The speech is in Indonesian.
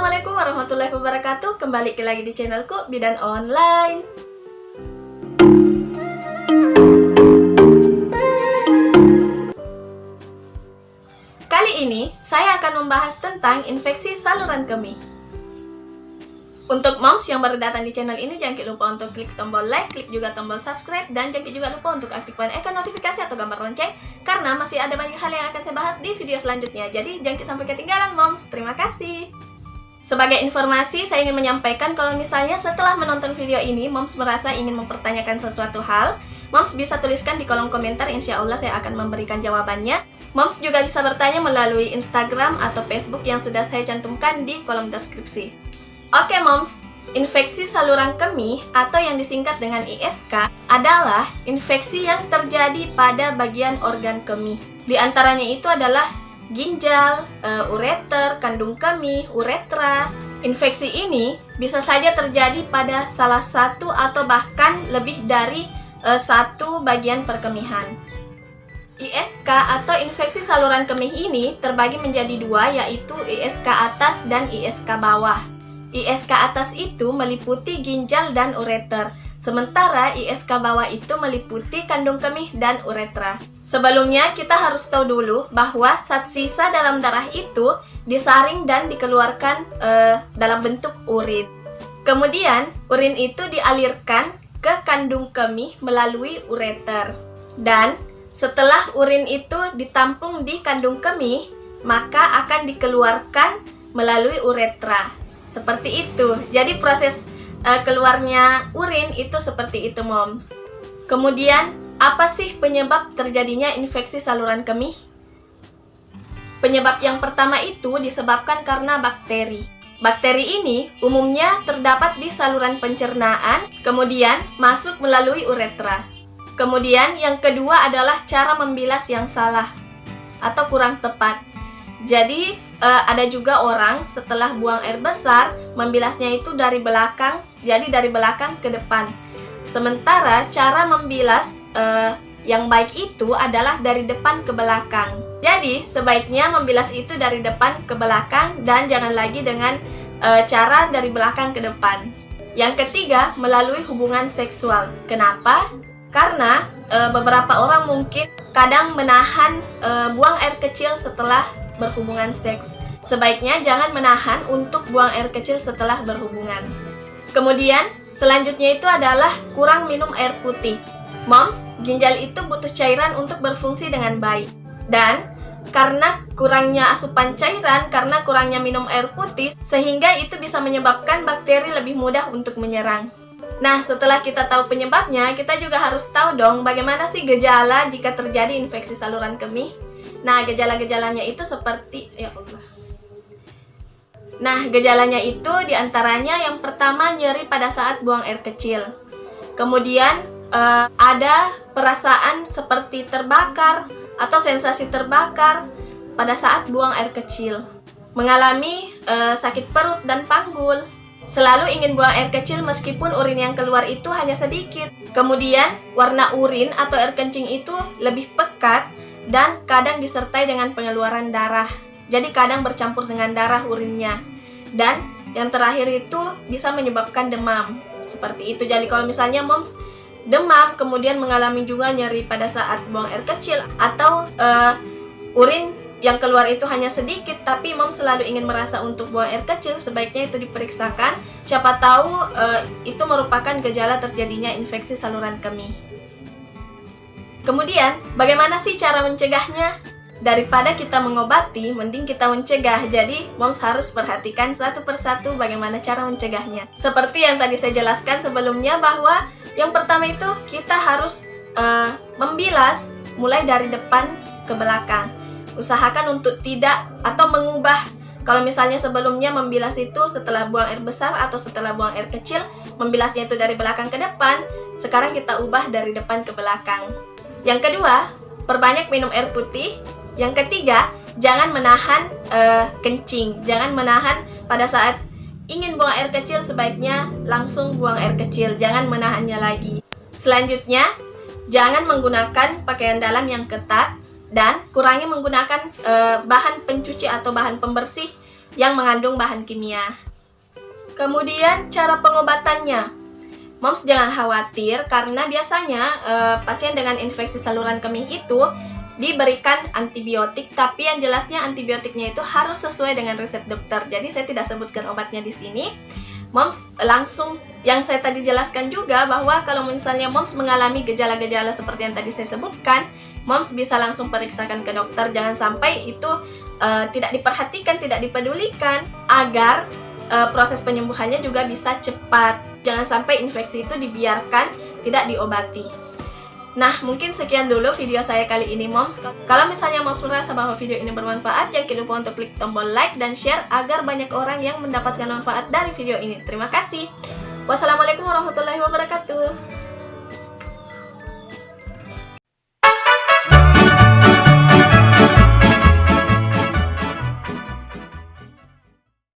Assalamualaikum warahmatullahi wabarakatuh. Kembali lagi di channelku Bidan Online. Kali ini saya akan membahas tentang infeksi saluran kemih. Untuk moms yang baru datang di channel ini, jangan lupa untuk klik tombol like, klik juga tombol subscribe, dan jangan juga lupa untuk aktifkan ikon notifikasi atau gambar lonceng, karena masih ada banyak hal yang akan saya bahas di video selanjutnya. Jadi jangan sampai ketinggalan moms. Terima kasih. Sebagai informasi, saya ingin menyampaikan kalau misalnya setelah menonton video ini, moms merasa ingin mempertanyakan sesuatu hal, moms bisa tuliskan di kolom komentar, insya Allah saya akan memberikan jawabannya. Moms juga bisa bertanya melalui Instagram atau Facebook yang sudah saya cantumkan di kolom deskripsi. Oke moms, infeksi saluran kemih atau yang disingkat dengan ISK adalah infeksi yang terjadi pada bagian organ kemih. Di antaranya itu adalah ginjal, ureter, kandung kemih, uretra. Infeksi ini bisa saja terjadi pada salah satu atau bahkan lebih dari satu bagian perkemihan. ISK atau infeksi saluran kemih ini terbagi menjadi dua, yaitu ISK atas dan ISK bawah. ISK atas itu meliputi ginjal dan ureter, sementara ISK bawah itu meliputi kandung kemih dan uretra. Sebelumnya kita harus tahu dulu bahwa zat sisa dalam darah itu disaring dan dikeluarkan dalam bentuk urin. Kemudian urin itu dialirkan ke kandung kemih melalui ureter. Dan setelah urin itu ditampung di kandung kemih, maka akan dikeluarkan melalui uretra. Seperti itu. Jadi proses keluarnya urin itu seperti itu moms. Kemudian apa sih penyebab terjadinya infeksi saluran kemih? Penyebab yang pertama itu disebabkan karena bakteri. Bakteri ini umumnya terdapat di saluran pencernaan, kemudian masuk melalui uretra. Kemudian yang kedua adalah cara membilas yang salah atau kurang tepat. Jadi ada juga orang setelah buang air besar membilasnya itu dari belakang, jadi dari belakang ke depan. Sementara cara membilas yang baik itu adalah dari depan ke belakang. Jadi sebaiknya membilas itu dari depan ke belakang dan jangan lagi dengan cara dari belakang ke depan. Yang ketiga, melalui hubungan seksual. Kenapa? Karena beberapa orang mungkin kadang menahan buang air kecil setelah berhubungan seks. Sebaiknya jangan menahan untuk buang air kecil setelah berhubungan. Kemudian selanjutnya itu adalah kurang minum air putih. Moms, ginjal itu butuh cairan untuk berfungsi dengan baik. Dan karena kurangnya asupan cairan, karena kurangnya minum air putih, sehingga itu bisa menyebabkan bakteri lebih mudah untuk menyerang. Nah, setelah kita tahu penyebabnya, kita juga harus tahu dong bagaimana sih gejala jika terjadi infeksi saluran kemih. Nah, gejala-gejalanya itu seperti, ya Allah. Nah, gejalanya itu diantaranya yang pertama nyeri pada saat buang air kecil. Kemudian ada perasaan seperti terbakar atau sensasi terbakar pada saat buang air kecil. Mengalami sakit perut dan panggul. Selalu ingin buang air kecil meskipun urin yang keluar itu hanya sedikit. Kemudian warna urin atau air kencing itu lebih pekat dan kadang disertai dengan pengeluaran darah. Jadi kadang bercampur dengan darah urinnya. Dan yang terakhir itu bisa menyebabkan demam. Seperti itu. Jadi kalau misalnya moms demam, kemudian mengalami juga nyeri pada saat buang air kecil, atau urin yang keluar itu hanya sedikit, tapi moms selalu ingin merasa untuk buang air kecil, sebaiknya itu diperiksakan. Siapa tahu itu merupakan gejala terjadinya infeksi saluran kemih. Kemudian, bagaimana sih cara mencegahnya? Daripada kita mengobati, mending kita mencegah. Jadi, moms harus perhatikan satu persatu bagaimana cara mencegahnya. Seperti yang tadi saya jelaskan sebelumnya, bahwa yang pertama itu kita harus membilas mulai dari depan ke belakang. Usahakan untuk tidak atau mengubah. Kalau misalnya sebelumnya membilas itu setelah buang air besar atau setelah buang air kecil, membilasnya itu dari belakang ke depan, sekarang kita ubah dari depan ke belakang. Yang kedua, perbanyak minum air putih. Yang ketiga, jangan menahan kencing. Jangan menahan pada saat ingin buang air kecil, sebaiknya langsung buang air kecil. Jangan menahannya lagi. Selanjutnya, jangan menggunakan pakaian dalam yang ketat dan kurangi menggunakan bahan pencuci atau bahan pembersih yang mengandung bahan kimia. Kemudian cara pengobatannya. Moms jangan khawatir karena biasanya pasien dengan infeksi saluran kemih itu diberikan antibiotik, tapi yang jelasnya antibiotiknya itu harus sesuai dengan resep dokter. Jadi saya tidak sebutkan obatnya di sini. Moms langsung yang saya tadi jelaskan juga bahwa kalau misalnya Moms mengalami gejala-gejala seperti yang tadi saya sebutkan, Moms bisa langsung periksakan ke dokter. Jangan sampai itu tidak diperhatikan, tidak dipedulikan, agar proses penyembuhannya juga bisa cepat. Jangan sampai infeksi itu dibiarkan tidak diobati. Nah, mungkin sekian dulu video saya kali ini, Moms. Kalau misalnya Moms merasa bahwa video ini bermanfaat, jangan lupa untuk klik tombol like dan share agar banyak orang yang mendapatkan manfaat dari video ini. Terima kasih. Wassalamualaikum warahmatullahi wabarakatuh.